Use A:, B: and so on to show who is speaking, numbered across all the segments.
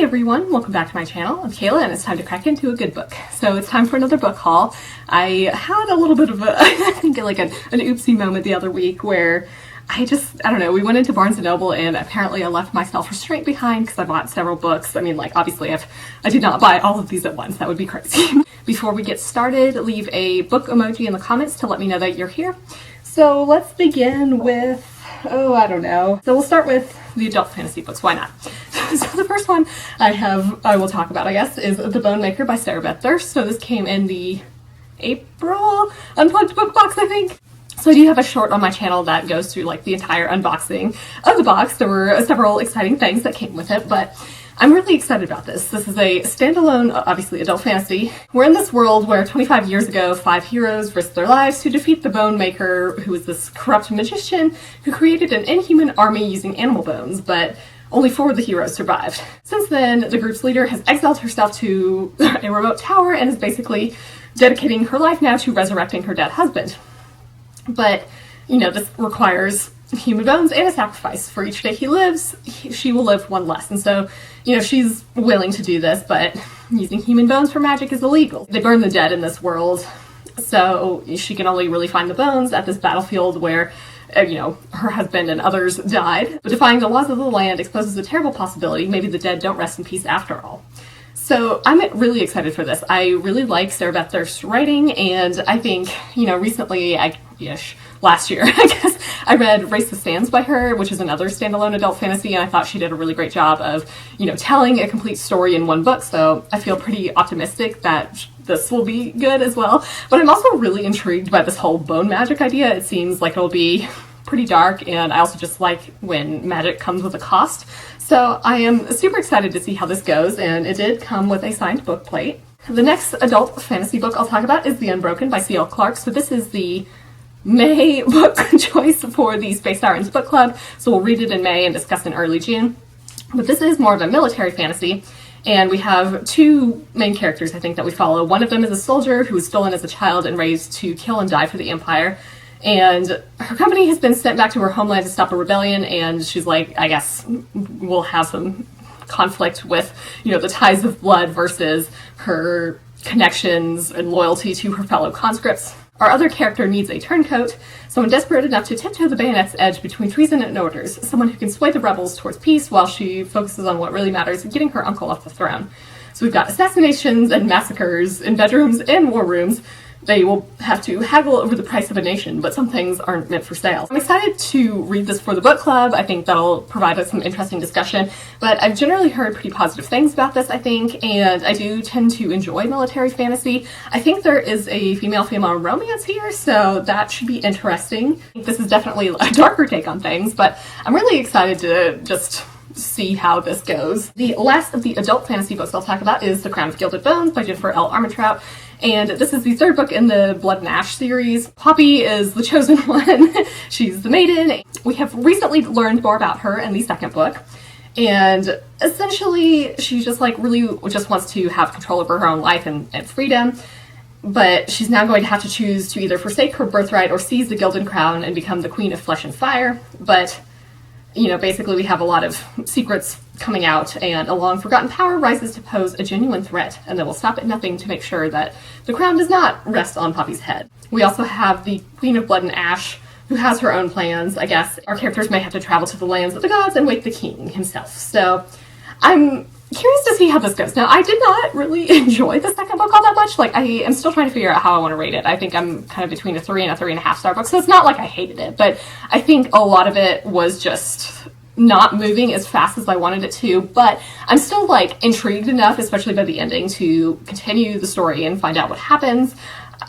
A: Hey everyone, welcome back to my channel. I'm Kayla and it's time to crack into a good book. So it's time for another book haul. I had a little bit of a, I think like an oopsie moment the other week where I don't know, we went into Barnes & Noble and apparently I left my self-restraint behind because I bought several books. I mean, like, obviously I did not buy all of these at once. That would be crazy. Before we get started, leave a book emoji in the comments to let me know that you're here. So let's begin with, I don't know. So we'll start with the adult fantasy books. Why not? So the first one I will talk about, I guess, is The Bone Maker by Beth Durst. So this came in the April Unplugged book box, I think. So I do have a short on my channel that goes through like the entire unboxing of the box. There were several exciting things that came with it, but I'm really excited about this. This is a standalone, obviously adult fantasy. We're in this world where 25 years ago, 5 heroes risked their lives to defeat the Bone Maker, who is this corrupt magician who created an inhuman army using animal bones, but only 4 of the heroes survived. Since then, the group's leader has exiled herself to a remote tower and is basically dedicating her life now to resurrecting her dead husband. But, you know, this requires human bones and a sacrifice. For each day he lives, she will live one less. And so, you know, she's willing to do this, but using human bones for magic is illegal. They burn the dead in this world, so she can only really find the bones at this battlefield where, you know, her husband and others died. But defying the laws of the land exposes a terrible possibility. Maybe the dead don't rest in peace after all. So I'm really excited for this. I really like Beth Durst's writing, and I think, you know, recently, last year, I guess, I read Race the Sands by her, which is another standalone adult fantasy, and I thought she did a really great job of, you know, telling a complete story in one book, so I feel pretty optimistic that this will be good as well. But I'm also really intrigued by this whole bone magic idea. It seems like it'll be pretty dark, and I also just like when magic comes with a cost. So I am super excited to see how this goes, and it did come with a signed book plate. The next adult fantasy book I'll talk about is The Unbroken by C.L. Clarke. So this is the May book choice for the Space Sirens book club, so we'll read it in May and discuss in early June. But this is more of a military fantasy, and we have 2 main characters, I think, that we follow. One of them is a soldier who was stolen as a child and raised to kill and die for the Empire. And her company has been sent back to her homeland to stop a rebellion, and she's like, I guess we'll have some conflict with, you know, the ties of blood versus her connections and loyalty to her fellow conscripts. Our other character needs a turncoat, someone desperate enough to tiptoe the bayonet's edge between treason and orders, someone who can sway the rebels towards peace while she focuses on what really matters, getting her uncle off the throne. So we've got assassinations and massacres in bedrooms and war rooms. They will have to haggle over the price of a nation, but some things aren't meant for sale. I'm excited to read this for the book club. I think that'll provide us some interesting discussion, but I've generally heard pretty positive things about this, I think, and I do tend to enjoy military fantasy. I think there is a female-female romance here, so that should be interesting. I think this is definitely a darker take on things, but I'm really excited to just see how this goes. The last of the adult fantasy books I'll talk about is The Crown of Gilded Bones by Jennifer L. Armentrout. And this is the 3rd book in the Blood and Ash series. Poppy is the chosen one. She's the maiden. We have recently learned more about her in the 2nd book. And essentially, she just like really just wants to have control over her own life and freedom. But she's now going to have to choose to either forsake her birthright or seize the Gilded Crown and become the Queen of Flesh and Fire. But, you know, basically we have a lot of secrets coming out, and a long-forgotten power rises to pose a genuine threat, and they will stop at nothing to make sure that the crown does not rest on Poppy's head. We also have the Queen of Blood and Ash, who has her own plans. I guess our characters may have to travel to the lands of the gods and wake the king himself. So I'm curious to see how this goes. Now, I did not really enjoy the 2nd book all that much. Like, I am still trying to figure out how I want to rate it. I think I'm kind of between a 3 and a 3.5 star book, so it's not like I hated it, but I think a lot of it was just not moving as fast as I wanted it to, but I'm still like intrigued enough, especially by the ending, to continue the story and find out what happens.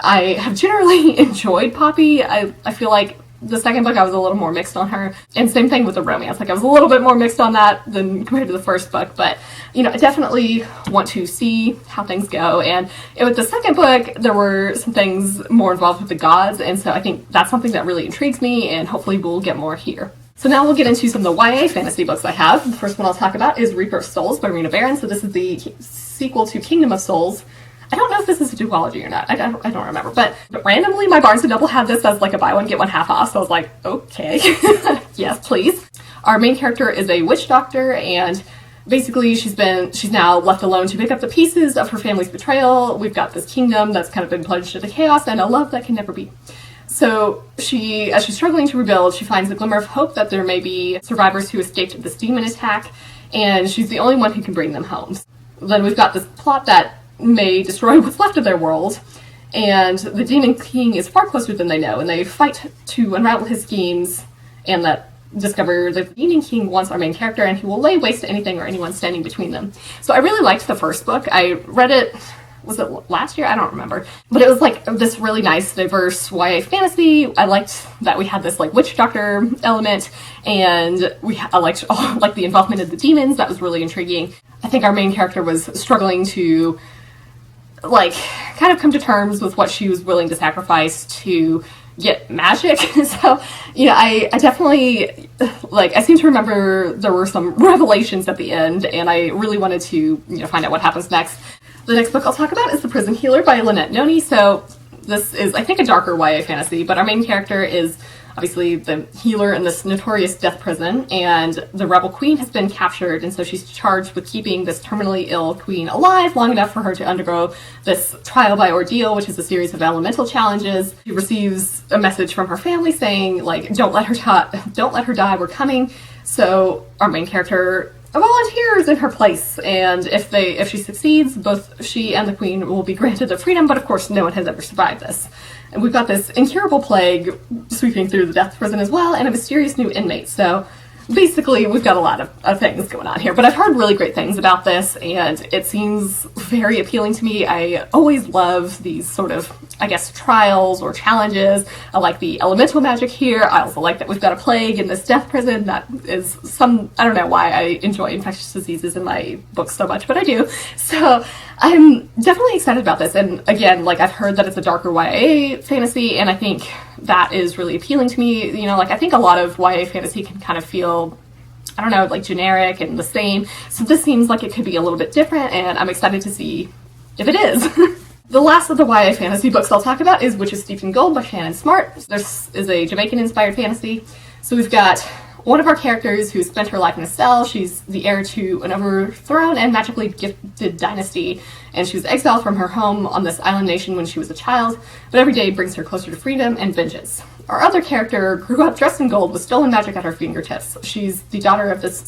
A: I have generally enjoyed Poppy. I feel like the 2nd book I was a little more mixed on her, and same thing with the romance. Like, I was a little bit more mixed on that than compared to the 1st book, but, you know, I definitely want to see how things go. And with the 2nd book, there were some things more involved with the gods, and so I think that's something that really intrigues me, and hopefully we'll get more here. So now we'll get into some of the YA fantasy books I have. The first one I'll talk about is Reaper of Souls by Rena Barron. So this is the sequel to Kingdom of Souls. I don't know if this is a duology or not. I don't remember. But randomly, my Barnes & Noble had this as like a buy one, get one half off. So I was like, okay, yes, please. Our main character is a witch doctor, and Basically, she's now left alone to pick up the pieces of her family's betrayal. We've got this kingdom that's kind of been plunged into chaos and a love that can never be. So as she's struggling to rebuild, she finds a glimmer of hope that there may be survivors who escaped this demon attack, and she's the only one who can bring them home. Then we've got this plot that may destroy what's left of their world, and the Demon King is far closer than they know, and they fight to unravel his schemes, and that discover the Demon King wants our main character, and he will lay waste to anything or anyone standing between them. So I really liked the first book. I read it, was it last year? I don't remember. But it was like this really nice, diverse YA fantasy. I liked that we had this like witch doctor element, and I liked like the involvement of the demons. That was really intriguing. I think our main character was struggling to like kind of come to terms with what she was willing to sacrifice to get magic. So, I definitely, I seem to remember there were some revelations at the end, and I really wanted to, find out what happens next. The next book I'll talk about is The Prison Healer by Lynette Noni. So this is, I think, a darker YA fantasy, but our main character is obviously the healer in this notorious death prison, and the rebel queen has been captured, and so she's charged with keeping this terminally ill queen alive long enough for her to undergo this trial by ordeal, which is a series of elemental challenges. She receives a message from her family saying, don't let her die, we're coming. So our main character volunteers in her place, and if she succeeds, both she and the queen will be granted their freedom, but of course no one has ever survived this. And we've got this incurable plague sweeping through the death prison as well, and a mysterious new inmate. So basically, we've got a lot of things going on here. But I've heard really great things about this, and it seems very appealing to me. I always love these sort of, trials or challenges. I like the elemental magic here. I also like that we've got a plague in this death prison. That is I don't know why I enjoy infectious diseases in my books so much, but I do. So I'm definitely excited about this. And again, I've heard that it's a darker YA fantasy, and I think that is really appealing to me. I think a lot of YA fantasy can kind of feel, generic and the same. So this seems like it could be a little bit different, and I'm excited to see if it is. The last of the YA fantasy books I'll talk about is Witches Steeped in Gold by Ciannon Smart. This is a Jamaican-inspired fantasy. So we've got one of our characters who spent her life in a cell. She's the heir to an overthrown and magically gifted dynasty, and she was exiled from her home on this island nation when she was a child, but every day brings her closer to freedom and vengeance. Our other character grew up dressed in gold with stolen magic at her fingertips. She's the daughter of this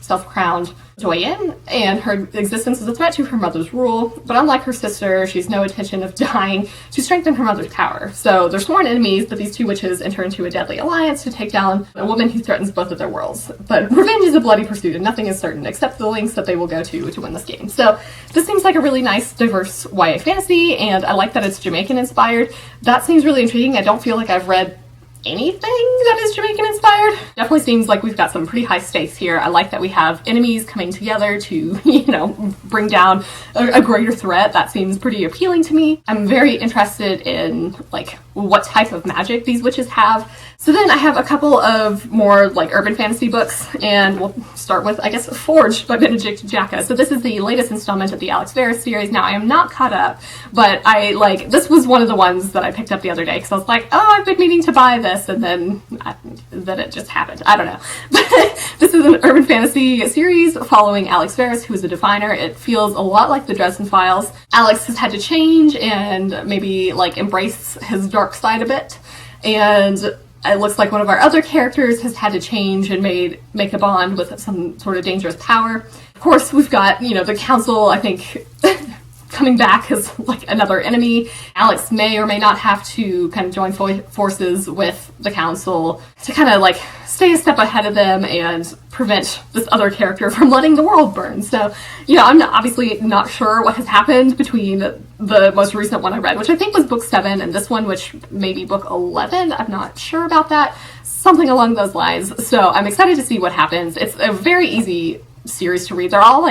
A: self-crowned doyen, and her existence is a threat to her mother's rule, but unlike her sister, she's no intention of dying to strengthen her mother's power. So they're sworn enemies, but these two witches enter into a deadly alliance to take down a woman who threatens both of their worlds. But revenge is a bloody pursuit, and nothing is certain except the lengths that they will go to win this game. So this seems like a really nice, diverse YA fantasy, and I like that it's Jamaican-inspired. That seems really intriguing. I don't feel like I've read anything that is Jamaican inspired. Definitely seems like we've got some pretty high stakes here. I like that we have enemies coming together to, bring down a greater threat. That seems pretty appealing to me. I'm very interested in what type of magic these witches have. So then I have a couple of more urban fantasy books, and we'll start with, Forged by Benedict Jacka. So this is the latest installment of the Alex Verus series. Now I am not caught up, but this was one of the ones that I picked up the other day because I was like, oh, I've been meaning to buy this, and then it just happened. I don't know. But this is an urban fantasy series following Alex Verus, who is a diviner. It feels a lot like the Dresden Files. Alex has had to change and maybe embrace his dark side a bit, and it looks like one of our other characters has had to change and make a bond with some sort of dangerous power. Of course, we've got, the council, I think, coming back as another enemy. Alex may or may not have to kind of join forces with the council to kind of stay a step ahead of them and prevent this other character from letting the world burn. So, I'm obviously not sure what has happened between the most recent one I read, which I think was book 7, and this one, which may be book 11. I'm not sure about that. Something along those lines. So I'm excited to see what happens. It's a very easy series to read. They're all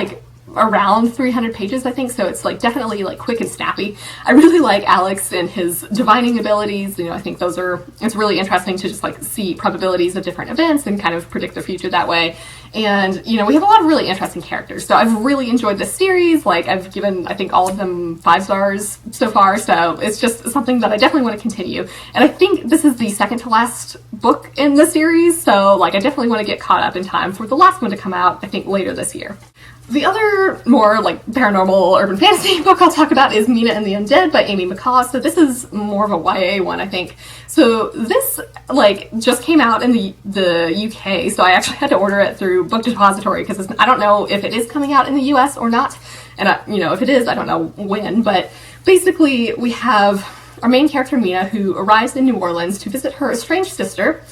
A: around 300 pages, I think, so it's like definitely like quick and snappy. I really like Alex and his divining abilities. You know, I think it's really interesting to just like see probabilities of different events and kind of predict the future that way. And, you know, we have a lot of really interesting characters. So I've really enjoyed this series. Like, I've given, I think, all of them 5 stars so far. So it's just something that I definitely want to continue. And I think this is the second to last book in the series. So, like, I definitely want to get caught up in time for the last one to come out, I think, later this year. The other more like paranormal urban fantasy book I'll talk about is Mina and the Undead by Amy McCaw. So this is more of a YA one, I think. So this like just came out in the UK, so I actually had to order it through Book Depository because I don't know if it is coming out in the US or not. And you know, if it is, I don't know when. But basically, we have our main character Mina, who arrives in New Orleans to visit her estranged sister.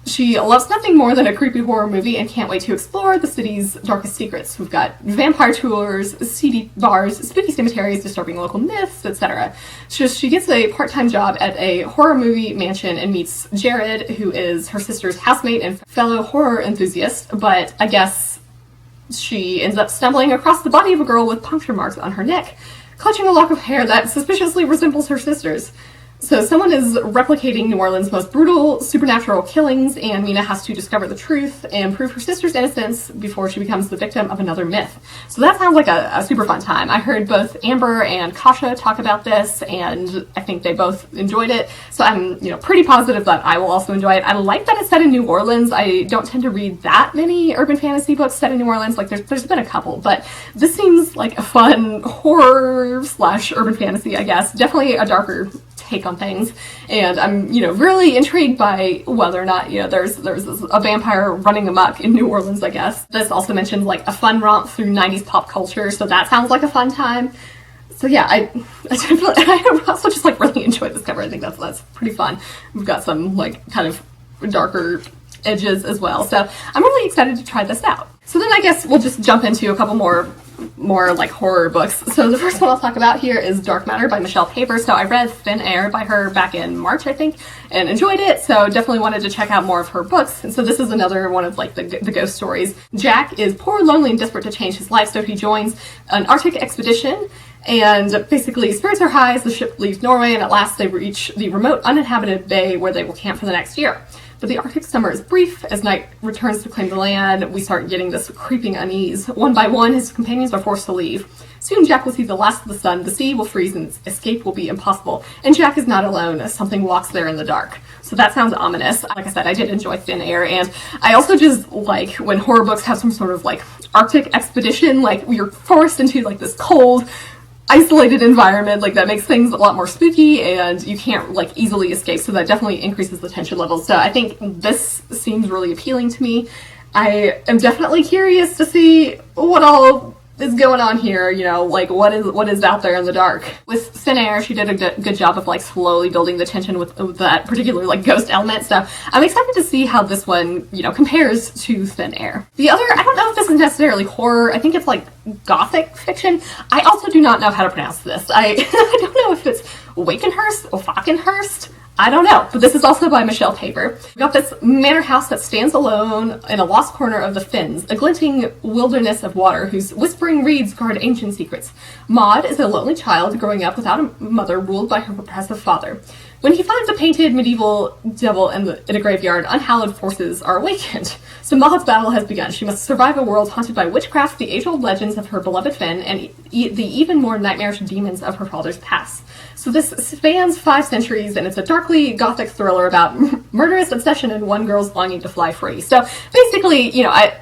A: She loves nothing more than a creepy horror movie and can't wait to explore the city's darkest secrets. We've got vampire tours, seedy bars, spooky cemeteries, disturbing local myths, etc. She gets a part-time job at a horror movie mansion and meets Jared, who is her sister's housemate and fellow horror enthusiast, but I guess she ends up stumbling across the body of a girl with puncture marks on her neck, clutching a lock of hair that suspiciously resembles her sister's. So someone is replicating New Orleans' most brutal supernatural killings, and Mina has to discover the truth and prove her sister's innocence before she becomes the victim of another myth. So that sounds like a super fun time. I heard both Amber and Kasha talk about this, and I think they both enjoyed it. So I'm, you know, pretty positive that I will also enjoy it. I like that it's set in New Orleans. I don't tend to read that many urban fantasy books set in New Orleans. Like there's been a couple, but this seems like a fun horror / urban fantasy, I guess. Definitely a darker take on things, and I'm, you know, really intrigued by whether or not, you know, there's a vampire running amok in New Orleans, I guess. This also mentioned like a fun romp through 90s pop culture, so that sounds like a fun time. So yeah, I also just like really enjoyed this cover. I think that's pretty fun. We've got some like kind of darker edges as well, so I'm really excited to try this out. So then I guess we'll just jump into a couple more like horror books. So the first one I'll talk about here is Dark Matter by Michelle Paver. So I read Thin Air by her back in March, I think, and enjoyed it, so definitely wanted to check out more of her books. And so this is another one of like the ghost stories. Jack is poor, lonely, and desperate to change his life, so he joins an Arctic expedition, and basically spirits are high as the ship leaves Norway, and at last they reach the remote uninhabited bay where they will camp for the next year. But the Arctic summer is brief. As night returns to claim the land, we start getting this creeping unease. One by one, his companions are forced to leave. Soon Jack will see the last of the sun, the sea will freeze, and escape will be impossible. And Jack is not alone, as something walks there in the dark. So that sounds ominous. Like I said, I did enjoy Thin Air, and I also just like when horror books have some sort of like Arctic expedition, like you're forced into like this cold, isolated environment, like that makes things a lot more spooky, and you can't like easily escape, so that definitely increases the tension levels. So I think this seems really appealing to me. I am definitely curious to see what all is going on here, you know, like what is out there in the dark. With Thin Air, she did a good job of like slowly building the tension with that particular like ghost element, so I'm excited to see how this one, you know, compares to Thin Air. The other, I don't know if this is necessarily horror, I think it's like gothic fiction. I also do not know how to pronounce this. I don't know if it's Wakenhyrst or Wakenhyrst. I don't know, but this is also by Michelle Paver. We've got this manor house that stands alone in a lost corner of the Fens, a glinting wilderness of water whose whispering reeds guard ancient secrets. Maud is a lonely child growing up without a mother, ruled by her repressive father. When he finds a painted medieval devil in a graveyard, unhallowed forces are awakened. So Maud's battle has begun. She must survive a world haunted by witchcraft, the age-old legends of her beloved Fen, and the even more nightmarish demons of her father's past. So this spans 5 centuries, and it's a darkly gothic thriller about murderous obsession and one girl's longing to fly free. So basically, you know, I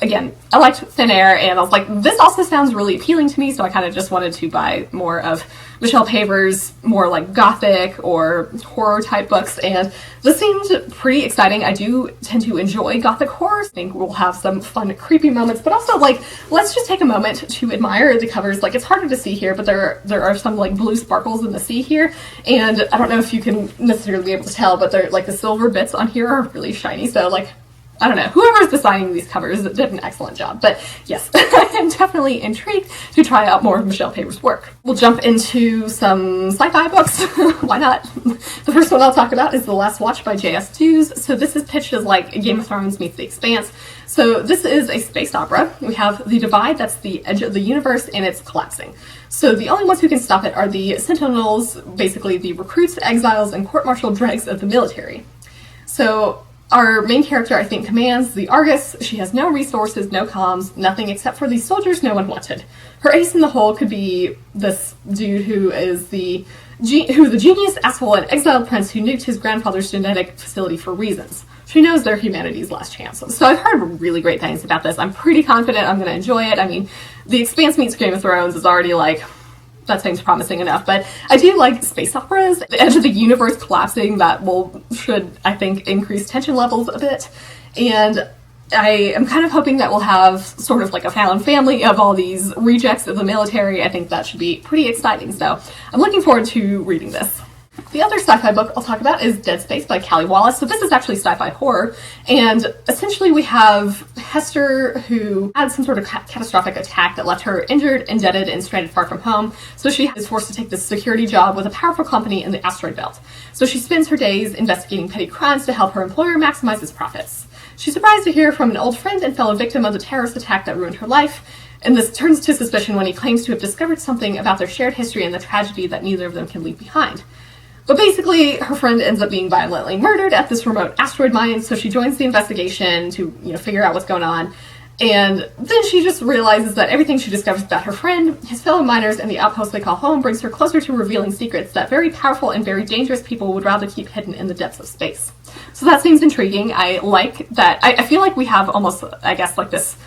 A: liked Thin Air, and I was like, this also sounds really appealing to me, so I kind of just wanted to buy more of Michelle Paver's more like gothic or horror type books, and this seemed pretty exciting. I do tend to enjoy gothic horror. I think we'll have some fun, creepy moments, but also like, let's just take a moment to admire the covers. Like, it's harder to see here, but there are some like blue sparkles in the sea here, and I don't know if you can necessarily be able to tell, but they're like the silver bits on here are really shiny, so like, I don't know, whoever's designing these covers did an excellent job. But yes, I'm definitely intrigued to try out more of Michelle Paver's work. We'll jump into some sci-fi books. Why not? The first one I'll talk about is The Last Watch by J.S. Hughes. So this is pitched as like Game of Thrones meets The Expanse. So this is a space opera. We have the divide, that's the edge of the universe, and it's collapsing. So the only ones who can stop it are the Sentinels, basically the recruits, exiles, and court-martial dregs of the military. So our main character, I think, commands the Argus. She has no resources, no comms, nothing except for these soldiers no one wanted. Her ace in the hole could be this dude who is the genius, asshole, and exiled prince who nuked his grandfather's genetic facility for reasons. She knows they're humanity's last chance. So I've heard really great things about this. I'm pretty confident I'm going to enjoy it. I mean, The Expanse meets Game of Thrones is already like, that seems promising enough, but I do like space operas. The edge of the universe collapsing, that should, I think, increase tension levels a bit. And I am kind of hoping that we'll have sort of like a found family of all these rejects of the military. I think that should be pretty exciting. So I'm looking forward to reading this. The other sci-fi book I'll talk about is Dead Space by Callie Wallace. So this is actually sci-fi horror, and essentially we have Hester, who had some sort of catastrophic attack that left her injured, indebted, and stranded far from home. So she is forced to take this security job with a powerful company in the asteroid belt. So she spends her days investigating petty crimes to help her employer maximize his profits. She's surprised to hear from an old friend and fellow victim of the terrorist attack that ruined her life, and this turns to suspicion when he claims to have discovered something about their shared history and the tragedy that neither of them can leave behind. But basically, her friend ends up being violently murdered at this remote asteroid mine, so she joins the investigation to, figure out what's going on. And then she just realizes that everything she discovers about her friend, his fellow miners, and the outpost they call home brings her closer to revealing secrets that very powerful and very dangerous people would rather keep hidden in the depths of space. So that seems intriguing. I like that. I feel like we have almost, I guess, like this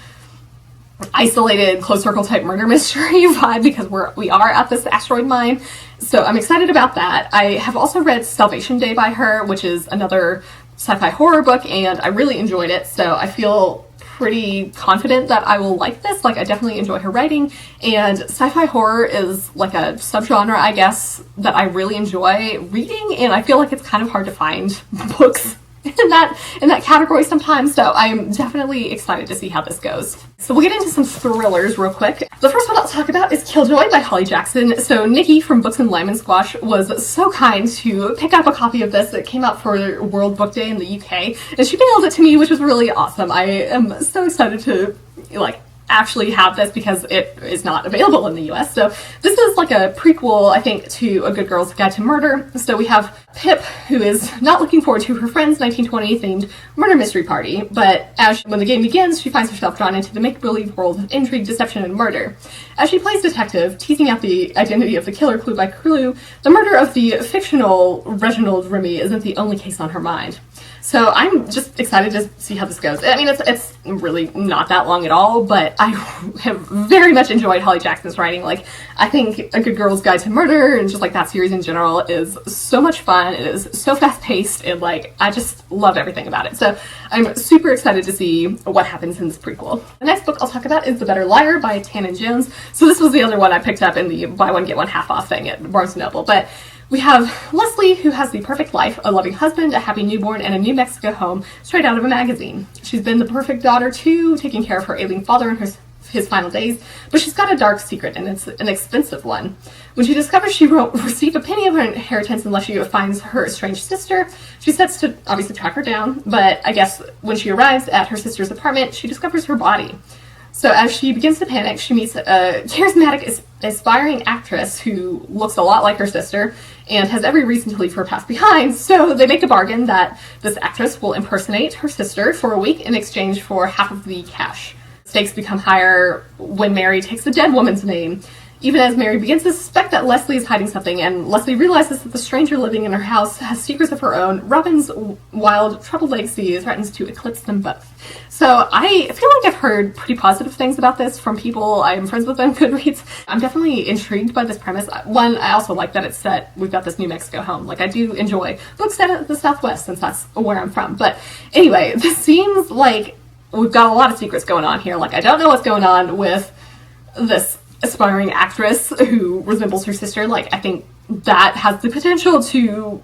A: isolated closed circle type murder mystery vibe because we are at this asteroid mine. So I'm excited about that. I have also read Salvation Day by her, which is another sci-fi horror book, and I really enjoyed it. So I feel pretty confident that I will like this. Like, I definitely enjoy her writing, and sci-fi horror is like a subgenre, I guess, that I really enjoy reading, and I feel like it's kind of hard to find books in that category sometimes, so I'm definitely excited to see how this goes. So we'll get into some thrillers real quick. The first one I'll talk about is Killjoy by Holly Jackson. So Nikki from Books and Lemon Squash was so kind to pick up a copy of this. It came out for World Book Day in the UK, and she mailed it to me, which was really awesome. I am so excited to actually have this because it is not available in the US. So this is like a prequel, I think, to A Good Girl's Guide to Murder. So we have Pip, who is not looking forward to her friend's 1920 themed murder mystery party, but when the game begins, she finds herself drawn into the make-believe world of intrigue, deception, and murder. As she plays detective, teasing out the identity of the killer clue by clue, the murder of the fictional Reginald Remy isn't the only case on her mind. So I'm just excited to see how this goes. I mean, it's really not that long at all, but I have very much enjoyed Holly Jackson's writing. Like, I think A Good Girl's Guide to Murder and just like that series in general is so much fun. It is so fast-paced, and I just love everything about it. So I'm super excited to see what happens in this prequel. The next book I'll talk about is The Better Liar by Tanen Jones. So this was the other one I picked up in the buy one get one half off thing at Barnes & Noble, but we have Leslie, who has the perfect life, a loving husband, a happy newborn, and a New Mexico home straight out of a magazine. She's been the perfect daughter, too, taking care of her ailing father in his final days, but she's got a dark secret, and it's an expensive one. When she discovers she won't receive a penny of her inheritance unless she finds her estranged sister, she sets to obviously track her down, but I guess when she arrives at her sister's apartment, she discovers her body. So as she begins to panic, she meets a charismatic, aspiring actress who looks a lot like her sister and has every reason to leave her past behind. So they make a bargain that this actress will impersonate her sister for a week in exchange for half of the cash. Stakes become higher when Mary takes the dead woman's name, even as Mary begins to suspect that Leslie is hiding something, and Leslie realizes that the stranger living in her house has secrets of her own. Robin's wild, troubled legacy threatens to eclipse them both. So I feel like I've heard pretty positive things about this from people I'm friends with on Goodreads. I'm definitely intrigued by this premise. One, I also like that it's set, we've got this New Mexico home. I do enjoy books set at the Southwest, since that's where I'm from. But anyway, this seems like we've got a lot of secrets going on here. I don't know what's going on with this aspiring actress who resembles her sister. I think that has the potential to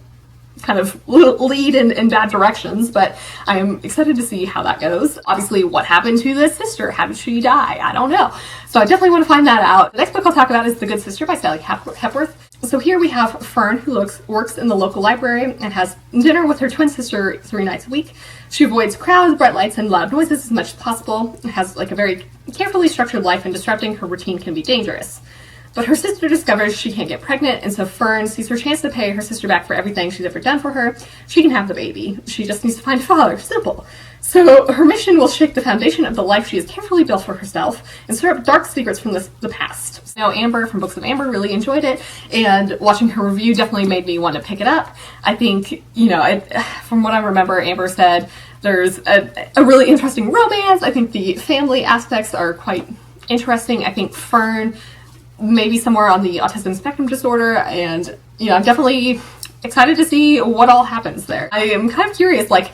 A: kind of lead in bad directions, but I'm excited to see how that goes. Obviously, what happened to the sister? How did she die? I don't know. So I definitely want to find that out. The next book I'll talk about is The Good Sister by Sally Hepworth. So here we have Fern, who works in the local library and has dinner with her twin sister 3 nights a week. She avoids crowds, bright lights, and loud noises as much as possible, and has like a very carefully structured life, and disrupting her routine can be dangerous. But her sister discovers she can't get pregnant, and so Fern sees her chance to pay her sister back for everything she's ever done for her. She can have the baby. She just needs to find a father. Simple. So her mission will shake the foundation of the life she has carefully built for herself and stir up dark secrets from the past. Now, Amber from Books of Amber really enjoyed it, and watching her review definitely made me want to pick it up. I think, from what I remember, Amber said there's a really interesting romance. I think the family aspects are quite interesting. I think Fern maybe somewhere on the autism spectrum disorder, and I'm definitely excited to see what all happens there. I am kind of curious, like,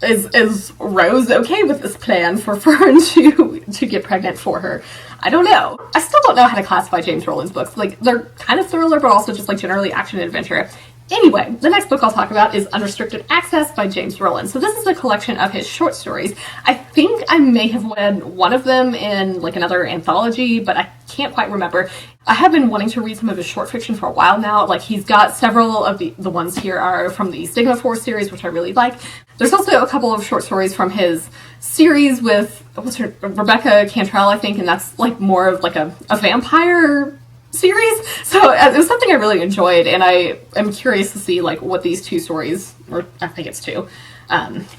A: is Rose okay with this plan for Fern to get pregnant for her? I don't know. I still don't know how to classify James Rollins books. Like, they're kind of thriller, but also just like generally action and adventure. Anyway, the next book I'll talk about is Unrestricted Access by James Rollins. So this is a collection of his short stories. I think I may have read one of them in like another anthology, but I can't quite remember. I have been wanting to read some of his short fiction for a while now. Like, he's got several of the ones here are from the Stigma Force series, which I really like. There's also a couple of short stories from his series with Rebecca Cantrell, I think, and that's like more of like a vampire series. So it was something I really enjoyed, and I am curious to see like what these two stories, or I think it's two,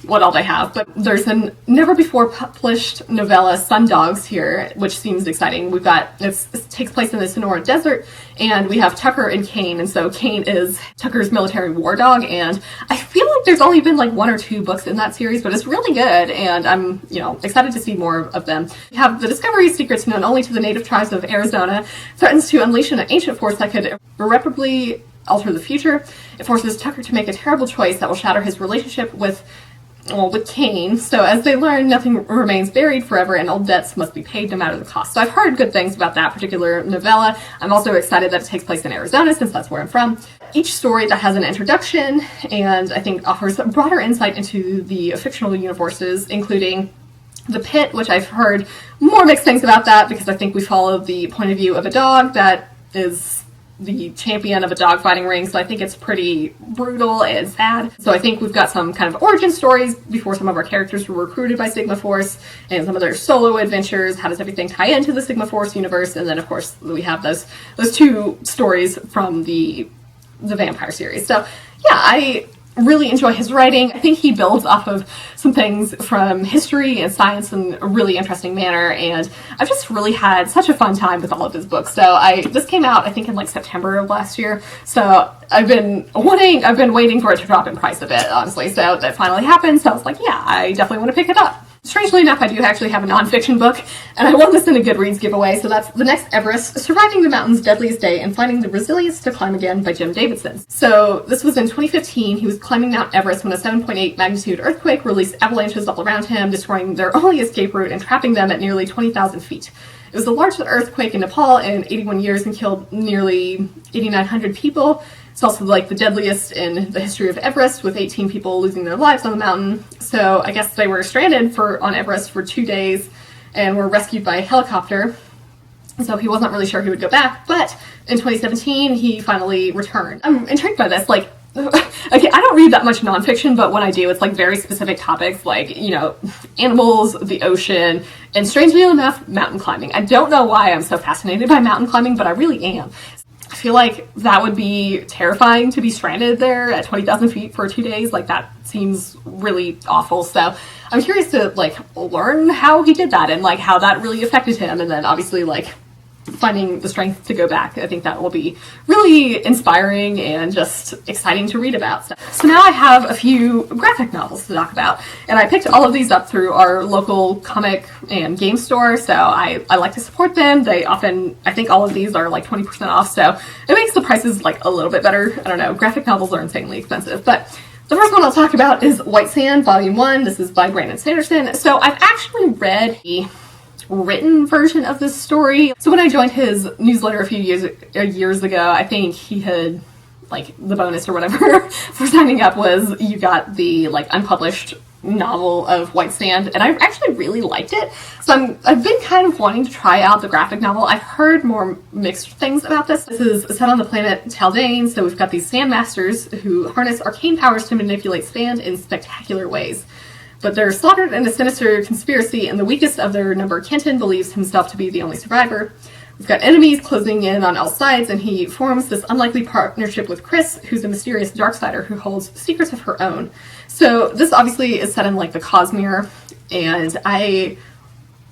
A: what all they have. But there's a never before published novella, Sundogs, here, which seems exciting. We've got, it takes place in the Sonora Desert, and we have Tucker and Kane, and so Kane is Tucker's military war dog, and I feel like there's only been like 1 or 2 books in that series, but it's really good, and I'm, excited to see more of them. We have the discovery of secrets known only to the native tribes of Arizona threatens to unleash an ancient force that could irreparably alter the future. It forces Tucker to make a terrible choice that will shatter his relationship with Kane. So as they learn, nothing remains buried forever, and old debts must be paid no matter the cost. So I've heard good things about that particular novella. I'm also excited that it takes place in Arizona, since that's where I'm from. Each story that has an introduction, and I think offers a broader insight into the fictional universes, including The Pit, which I've heard more mixed things about that, because I think we follow the point of view of a dog that is the champion of a dogfighting ring, so I think it's pretty brutal and sad. So I think we've got some kind of origin stories before some of our characters were recruited by Sigma Force, and some of their solo adventures. How does everything tie into the Sigma Force universe? And then, of course, we have those 2 stories from the vampire series. So yeah, I really enjoy his writing. I think he builds off of some things from history and science in a really interesting manner, and I've just really had such a fun time with all of his books. So this came out, I think, in like September of last year, so I've been waiting for it to drop in price a bit, honestly. So that finally happened, so I was like, yeah, I definitely want to pick it up. Strangely enough, I do actually have a nonfiction book, and I won this in a Goodreads giveaway, so that's The Next Everest, Surviving the Mountain's Deadliest Day and Finding the Resilience to Climb Again by Jim Davidson. So this was in 2015. He was climbing Mount Everest when a 7.8 magnitude earthquake released avalanches all around him, destroying their only escape route and trapping them at nearly 20,000 feet. It was the largest earthquake in Nepal in 81 years and killed nearly 8,900 people. It's also like the deadliest in the history of Everest, with 18 people losing their lives on the mountain. So I guess they were stranded on Everest for 2 days and were rescued by a helicopter. So he wasn't really sure he would go back, but in 2017 he finally returned. I'm intrigued by this. Like, okay, I don't read that much nonfiction, but when I do, it's like very specific topics, like, animals, the ocean, and strangely enough, mountain climbing. I don't know why I'm so fascinated by mountain climbing, but I really am. I feel like that would be terrifying, to be stranded there at 20,000 feet for 2 days. Like, that seems really awful. So I'm curious to learn how he did that, and how that really affected him. And then obviously finding the strength to go back. I think that will be really inspiring and just exciting to read about. So now I have a few graphic novels to talk about, and I picked all of these up through our local comic and game store, so I like to support them. They often, I think all of these are 20% off, so it makes the prices a little bit better. I don't know, graphic novels are insanely expensive, but the first one I'll talk about is White Sand, Volume 1. This is by Brandon Sanderson. So I've actually read the written version of this story. So when I joined his newsletter a few years ago, I think he had like the bonus or whatever for signing up was you got the like unpublished novel of White Sand, and I actually really liked it. So I've been kind of wanting to try out the graphic novel. I've heard more mixed things about this. This is set on the planet Taldane, so we've got these sand masters who harness arcane powers to manipulate sand in spectacular ways. But they're slaughtered in a sinister conspiracy, and the weakest of their number, Kenton, believes himself to be the only survivor. We've got enemies closing in on all sides, and he forms this unlikely partnership with Chris, who's a mysterious darksider who holds secrets of her own. So this obviously is set in like the Cosmere, and I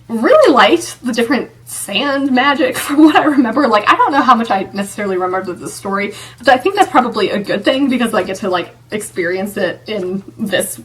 A: really liked the different sand magic from what I remember. Like, I don't know how much I necessarily remember the story, but I think that's probably a good thing because I get to like experience it in this,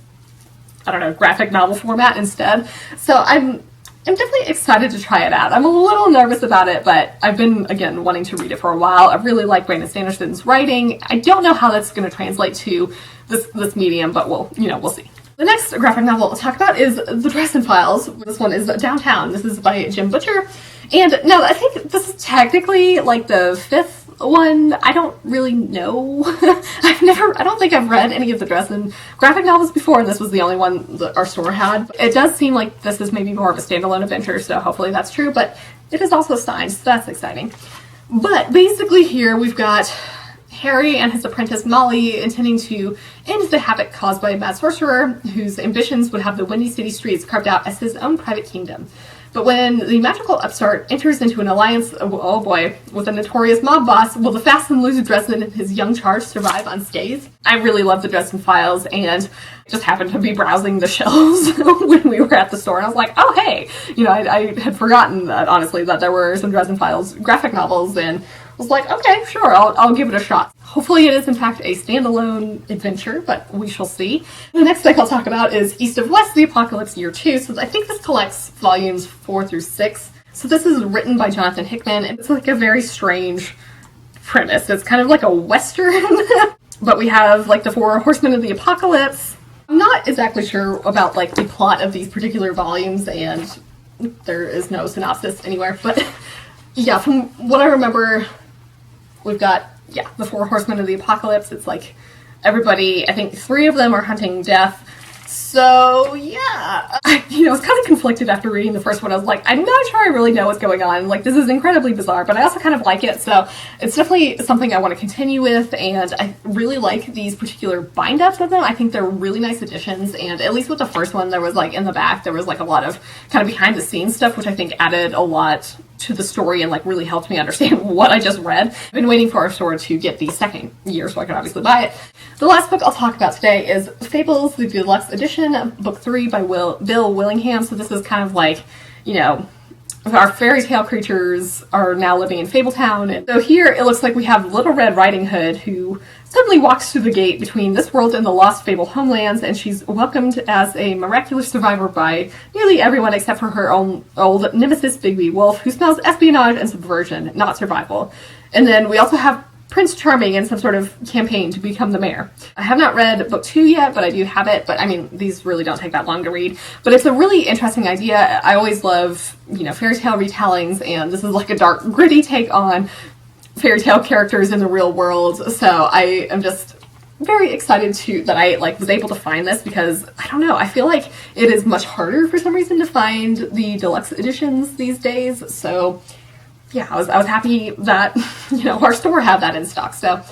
A: I don't know, graphic novel format instead. So I'm definitely excited to try it out. I'm a little nervous about it, but I've been, again, wanting to read it for a while. I really like Brandon Sanderson's writing. I don't know how that's going to translate to this medium, but we'll see. The next graphic novel I'll talk about is The Dresden Files. This one is Downtown. This is by Jim Butcher. And now I think this is technically like the fifth one. I don't really know. I don't think I've read any of the Dresden graphic novels before, and this was the only one that our store had. It does seem like this is maybe more of a standalone adventure, so hopefully that's true, but it is also signed, so that's exciting. But basically here we've got Harry and his apprentice Molly intending to end the havoc caused by a mad sorcerer whose ambitions would have the Windy City streets carved out as his own private kingdom. But when the magical upstart enters into an alliance, oh boy, with a notorious mob boss, will the fast and loose Dresden and his young charge survive unscathed? I really love the Dresden Files, and just happened to be browsing the shelves when we were at the store, and I was like, oh hey, I had forgotten that, honestly, that there were some Dresden Files graphic novels, and was like, okay, sure, I'll give it a shot. Hopefully it is, in fact, a standalone adventure, but we shall see. The next thing I'll talk about is East of West, The Apocalypse Year 2. So I think this collects volumes 4 through 6. So this is written by Jonathan Hickman, and it's like a very strange premise. It's kind of like a Western, but we have like the 4 horsemen of the apocalypse. I'm not exactly sure about like the plot of these particular volumes, and there is no synopsis anywhere, but yeah, from what I remember, we've got, the 4 horsemen of the apocalypse. It's like everybody, I think 3 of them are hunting death. So, yeah, I was kind of conflicted after reading the first one. I was like, I'm not sure I really know what's going on. Like, this is incredibly bizarre, but I also kind of like it. So it's definitely something I want to continue with, and I really like these particular bind-ups of them. I think they're really nice additions, and at least with the first one, there was like, in the back, there was like a lot of kind of behind-the-scenes stuff, which I think added a lot to the story and like really helped me understand what I just read. I've been waiting for our store to get the second year so I could obviously buy it. The last book I'll talk about today is Fables, the Deluxe Edition, book 3 by Bill Willingham. So this is kind of like, our fairy tale creatures are now living in Fabletown. And so here it looks like we have Little Red Riding Hood, who suddenly walks through the gate between this world and the lost Fable homelands, and she's welcomed as a miraculous survivor by nearly everyone except for her own old nemesis, Bigby Wolf, who smells espionage and subversion, not survival. And then we also have Prince Charming in some sort of campaign to become the mayor. I have not read book 2 yet, but I do have it. But I mean, these really don't take that long to read. But it's a really interesting idea. I always love, fairy tale retellings, and this is like a dark, gritty take on fairy tale characters in the real world. So I am just very excited that I was able to find this, because I don't know, I feel like it is much harder for some reason to find the deluxe editions these days. So yeah, I was happy that, our store had that in stock, so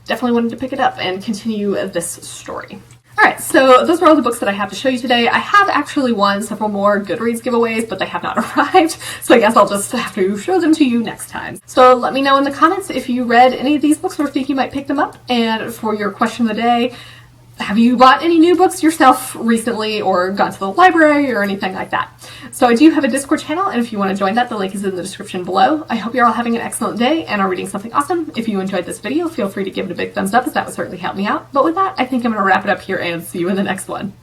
A: definitely wanted to pick it up and continue this story. Alright, so those are all the books that I have to show you today. I have actually won several more Goodreads giveaways, but they have not arrived, so I guess I'll just have to show them to you next time. So let me know in the comments if you read any of these books or think you might pick them up. And for your question of the day, have you bought any new books yourself recently, or gone to the library or anything like that? So I do have a Discord channel, and if you want to join that, the link is in the description below. I hope you're all having an excellent day and are reading something awesome. If you enjoyed this video, feel free to give it a big thumbs up, as that would certainly help me out. But with that, I think I'm going to wrap it up here and see you in the next one.